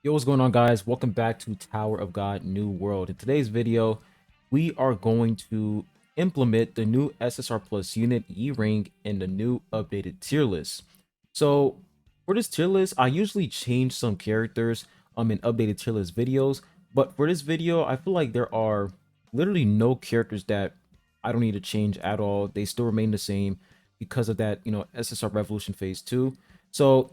Yo, what's going on, guys? Welcome back to Tower of God New World. In today's video, we are going to implement the new SSR Plus unit Yirang in the new updated tier list. So for this tier list, I usually change some characters in updated tier list videos, but for this video, I feel like there are literally no characters that I don't need to change at all. They still remain the same because of that, SSR Revolution Phase 2. So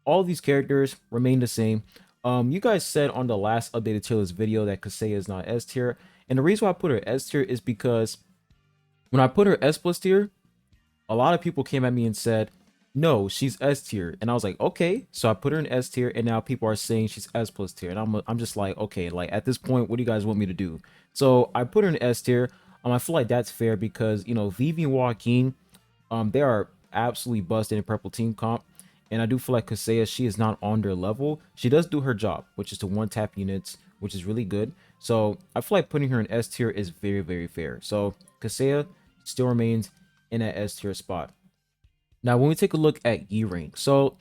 all these characters remain the same. You guys said on the last updated tier list video that Kaseya is not S tier, and the reason why I put her S tier is because when I put her S plus tier, a lot of people came at me and said, "No, she's S tier," and I was like, "Okay." So I put her in S tier, and now people are saying she's S plus tier, and I'm just like, okay, like at this point, what do you guys want me to do? So I put her in S tier. I feel like that's fair because Vivi and Joaquin, they are absolutely busted in purple team comp. And I do feel like Kaseya, she is not on their level. She does do her job, which is to one tap units, which is really good. So I feel like putting her in S tier is very, very fair. So Kaseya still remains in that S tier spot. Now, when we take a look at Yirang, so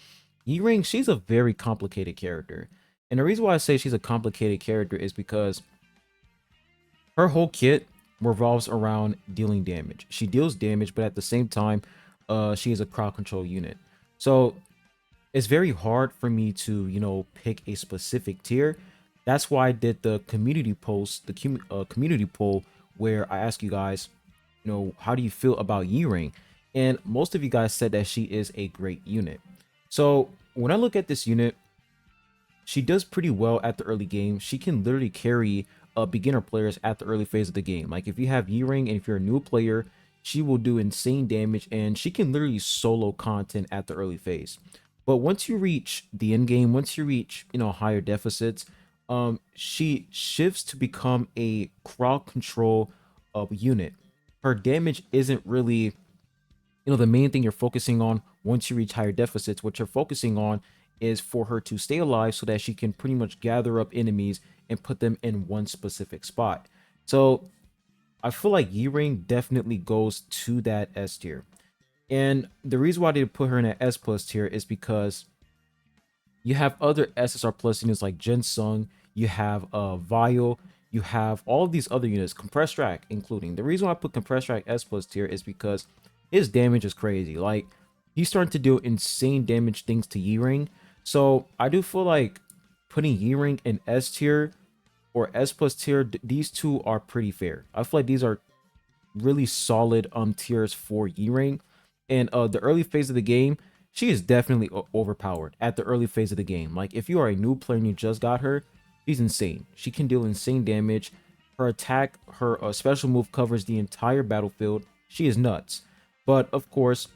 Yirang, she's a very complicated character. And the reason why I say she's a complicated character is because her whole kit revolves around dealing damage. She deals damage, but at the same time, she is a crowd control unit. So it's very hard for me to, pick a specific tier. That's why I did the community post, the community poll, where I asked you guys, how do you feel about Yirang? And most of you guys said that she is a great unit. So when I look at this unit, she does pretty well at the early game. She can literally carry beginner players at the early phase of the game. Like if you have Yirang and if you're a new player, she will do insane damage and she can literally solo content at the early phase. But once you reach the end game, once you reach, higher deficits, she shifts to become a crowd control unit. Her damage isn't really, the main thing you're focusing on once you reach higher deficits. What you're focusing on is for her to stay alive so that she can pretty much gather up enemies and put them in one specific spot. So I feel like Yirang definitely goes to that S tier. And the reason why they put her in an S plus tier is because you have other SSR plus units like Jensung, you have Vile, you have all of these other units, Compressed Rack including. The reason why I put Compressed Rack S plus tier is because his damage is crazy. Like he's starting to do insane damage things to Yirang. So I do feel like putting Yirang in S tier or S plus tier, these two are pretty fair. I feel like these are really solid tiers for Yirang. And the early phase of the game, she is definitely overpowered at the early phase of the game. Like if you are a new player and you just got her, she's insane. She can deal insane damage. Her attack, her special move covers the entire battlefield. She is nuts. But of course,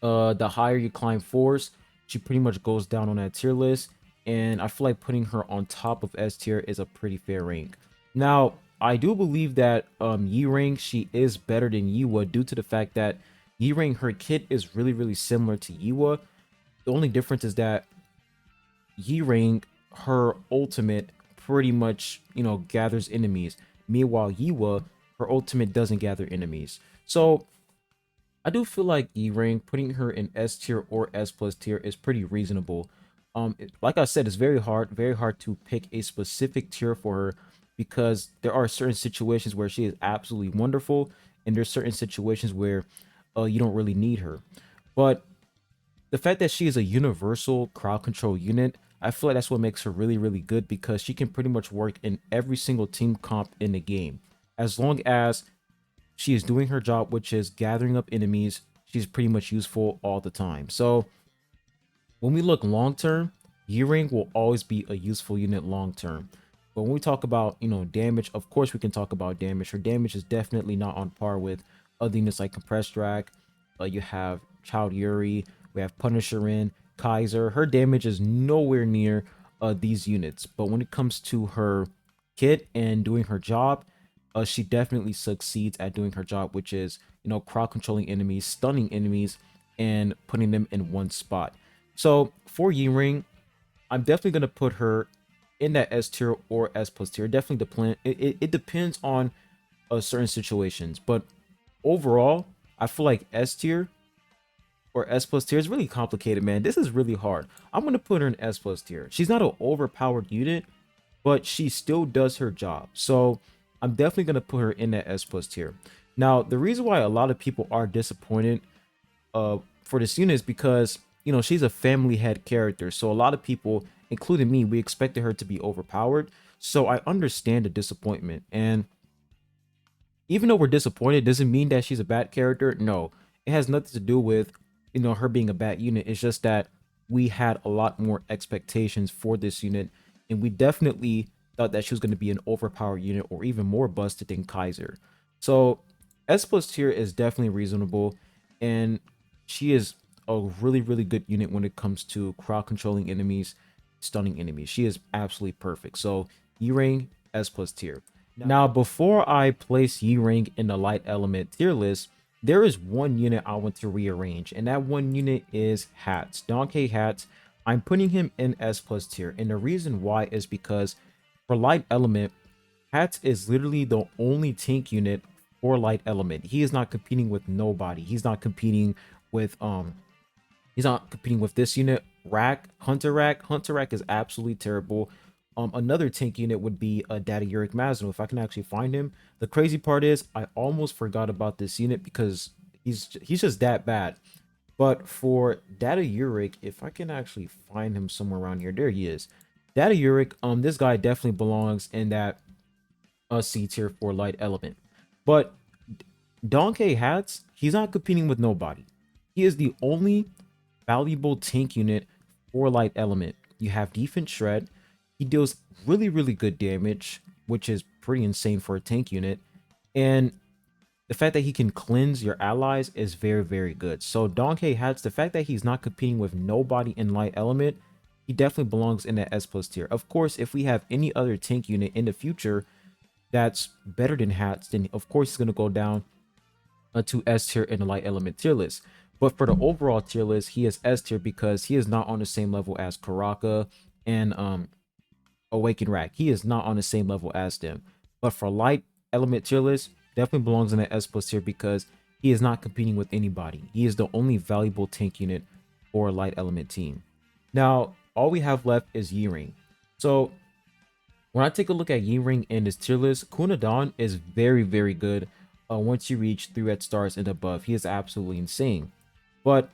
the higher you climb force, she pretty much goes down on that tier list. And I feel like putting her on top of S tier is a pretty fair rank. Now, I do believe that Yirang, she is better than Yiwa due to the fact that Yirang, her kit is really, really similar to Yiwa. The only difference is that Yirang, her ultimate pretty much, gathers enemies. Meanwhile, Yiwa, her ultimate doesn't gather enemies. So I do feel like Yirang, putting her in S tier or S plus tier is pretty reasonable. Like I said, it's very hard to pick a specific tier for her because there are certain situations where she is absolutely wonderful, and there's certain situations where you don't really need her. But the fact that she is a universal crowd control unit, I feel like that's what makes her really, really good because she can pretty much work in every single team comp in the game. As long as she is doing her job, which is gathering up enemies, she's pretty much useful all the time. So when we look long term, Yirang will always be a useful unit long term. But when we talk about, damage, of course we can talk about damage. Her damage is definitely not on par with other units like Compressed Rack. You have Child Yuri, we have Punisher in, Kaiser. Her damage is nowhere near these units. But when it comes to her kit and doing her job, she definitely succeeds at doing her job, which is, crowd controlling enemies, stunning enemies, and putting them in one spot. So for Yirang, I'm definitely gonna put her in that S tier or S plus tier. Definitely depend. It depends on certain situations, but overall, I feel like S tier or S plus tier is really complicated, man. This is really hard. I'm gonna put her in S plus tier. She's not an overpowered unit, but she still does her job. So I'm definitely gonna put her in that S plus tier. Now, the reason why a lot of people are disappointed for this unit is because, you know, she's a family head character. So a lot of people, including me, we expected her to be overpowered. So I understand the disappointment. And even though we're disappointed, doesn't mean that she's a bad character. No, it has nothing to do with, you know, her being a bad unit. It's just that we had a lot more expectations for this unit, and we definitely thought that she was going to be an overpowered unit or even more busted than Kaiser. So S plus tier is definitely reasonable, and she is a really good unit when it comes to crowd controlling enemies, stunning enemies. She is absolutely perfect. So Yirang S plus tier. Now, before I place Yirang in the light element tier list, there is one unit I want to rearrange, and that one unit is Hats. Donkey Hats. I'm putting him in S plus tier, and the reason why is because for light element, Hats is literally the only tank unit for light element. He is not competing with nobody. He's not competing with this unit. Rack, Hunter Rack. Hunter Rack is absolutely terrible. Another tank unit would be a Data Uric Mazno, if I can actually find him. The crazy part is I almost forgot about this unit because he's just that bad. But for Data Uric, if I can actually find him somewhere around here, there he is. Data Uric, this guy definitely belongs in that C tier for light element. But Donkey Hats, he's not competing with nobody. He is the only valuable tank unit for light element. You have defense shred. He deals really good damage, which is pretty insane for a tank unit. And the fact that he can cleanse your allies is very good. So Donkey Hats, the fact that he's not competing with nobody in light element, he definitely belongs in that S plus tier. Of course, if we have any other tank unit in the future that's better than Hats, then of course he's going to go down to S tier in the light element tier list. But for the overall tier list, he is S tier because he is not on the same level as Karaka and Awaken Rack. He is not on the same level as them. But for light element tier list, definitely belongs in the S plus tier because he is not competing with anybody. He is the only valuable tank unit for a light element team. Now, all we have left is Yirang. So when I take a look at Yirang in this tier list, Kunadon is very good. Once you reach 3 red stars and above, he is absolutely insane. But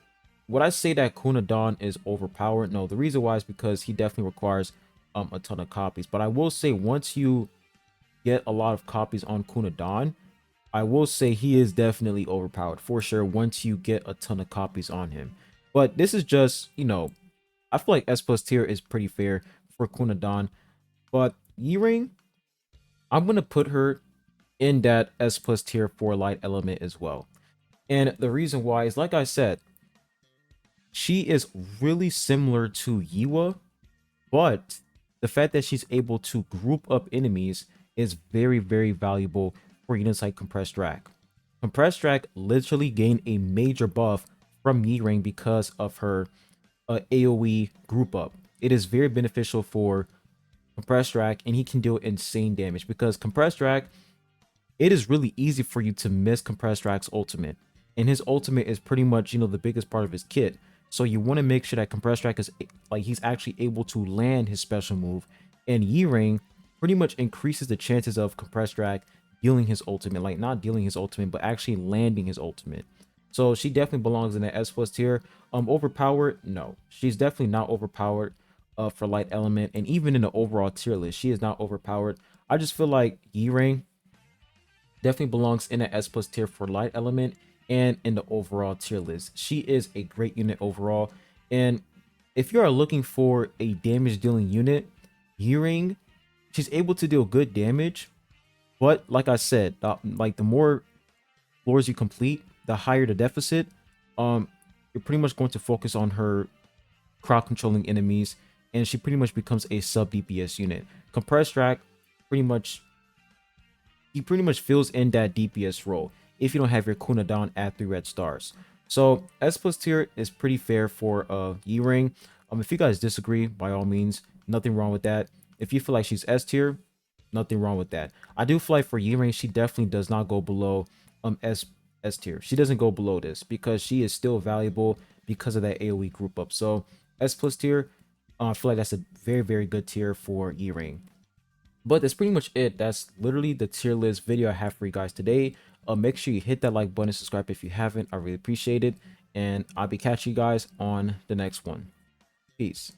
would I say that Kunadon is overpowered? No, the reason why is because he definitely requires a ton of copies. But I will say once you get a lot of copies on Kunadon, I will say he is definitely overpowered for sure once you get a ton of copies on him. But this is just, you know, I feel like S plus tier is pretty fair for Kunadon. But Yirang, I'm going to put her in that S plus tier for light element as well. And the reason why is, like I said, she is really similar to Yiwa, but the fact that she's able to group up enemies is very valuable for units like Compressed Rack. Compressed Rack literally gained a major buff from Yirang because of her AoE group up. It is very beneficial for Compressed Rack, and he can deal insane damage because Compressed Rack, it is really easy for you to miss Compressed Rack's ultimate. And his ultimate is pretty much, you know, the biggest part of his kit. So you want to make sure that Compressed Rack is, like, he's actually able to land his special move. And Yirang pretty much increases the chances of Compressed Rack dealing his ultimate. Like, not dealing his ultimate, but actually landing his ultimate. So she definitely belongs in the S plus tier. Overpowered? No. She's definitely not overpowered for light element. And even in the overall tier list, she is not overpowered. I just feel like Yirang definitely belongs in the S plus tier for light element and in the overall tier list. She is a great unit overall. And if you are looking for a damage dealing unit, Yirang, she's able to deal good damage. But like I said, like the more floors you complete, the higher the deficit. You're pretty much going to focus on her crowd controlling enemies, and she pretty much becomes a sub DPS unit. Compressed Rack pretty much fills in that DPS role if you don't have your Kunadon at 3 red stars. So S plus tier is pretty fair for Yirang. If you guys disagree, by all means, nothing wrong with that. If you feel like she's S tier, nothing wrong with that. I do feel like for Yirang, she definitely does not go below S tier. She doesn't go below this because she is still valuable. because of that AoE group up. So S plus tier, I feel like that's a very good tier for Yirang. But that's pretty much it. That's literally the tier list video I have for you guys today. Make sure you hit that like button, subscribe if you haven't. I really appreciate it. And I'll be catching you guys on the next one. Peace.